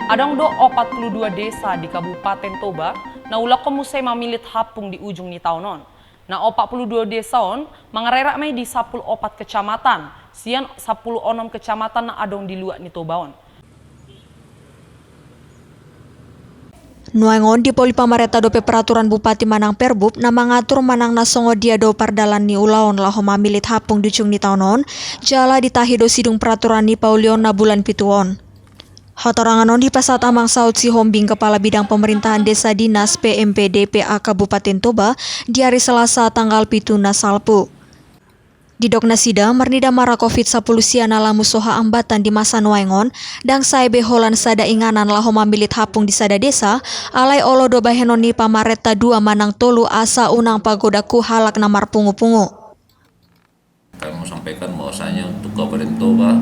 Adang do 42 desa di Kabupaten Toba na ula ko musay mamilit hapung di ujung ni taonon. Na 42 desa on mangarera may di 14 kecamatan, sian 16 kecamatan na adong di luar ni Toba on. Nuangon di poli pamareta dope peraturan Bupati Manang Perbub na mengatur Manang nasongo dia do pardalan ni ulaon laho mamilit hapung di ujung ni taonon, jala ditahi do sidung peraturan ni Paulion na bulan pituon. Hatoranganon di pasat amang saud si Hombing Kepala Bidang Pemerintahan Desa Dinas PMPD PA Kabupaten Toba di hari Selasa tanggal 7 Salpu. Di dokna sidang mernida mara COVID-10 siana lamu soha ambatan di masa nuengon dang saibe holan sada inganan laho mamilit hapung di sada desa alai olo do bahenoni pamareta 2 Manang Tolu asa unang pagodaku halak namar pungu-pungu. Kami mau sampaikan bahwasanya untuk Kabupaten Toba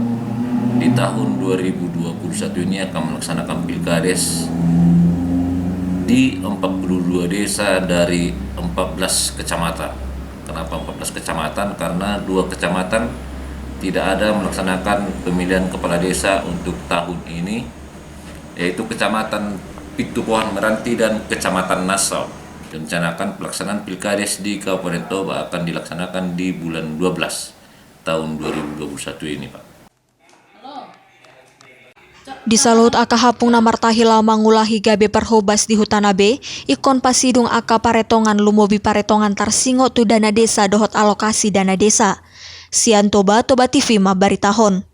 di tahun 2021 ini akan melaksanakan pilkades di 42 desa dari 14 kecamatan. Kenapa 14 kecamatan? Karena 2 kecamatan tidak ada melaksanakan pemilihan kepala desa untuk tahun ini, yaitu Kecamatan Pitupohan Meranti dan Kecamatan Nasau. Rencanakan pelaksanaan pilkades di Kabupaten Toba akan dilaksanakan di bulan 12 tahun 2021 ini, Pak. Di salut aka hapung namar tahila mangulahi gabe perhobas di hutan abe, ikon pasidung aka paretongan lumobi paretongan tarsingo tu dana desa dohot alokasi dana desa. Sian Toba TV mabaritahon.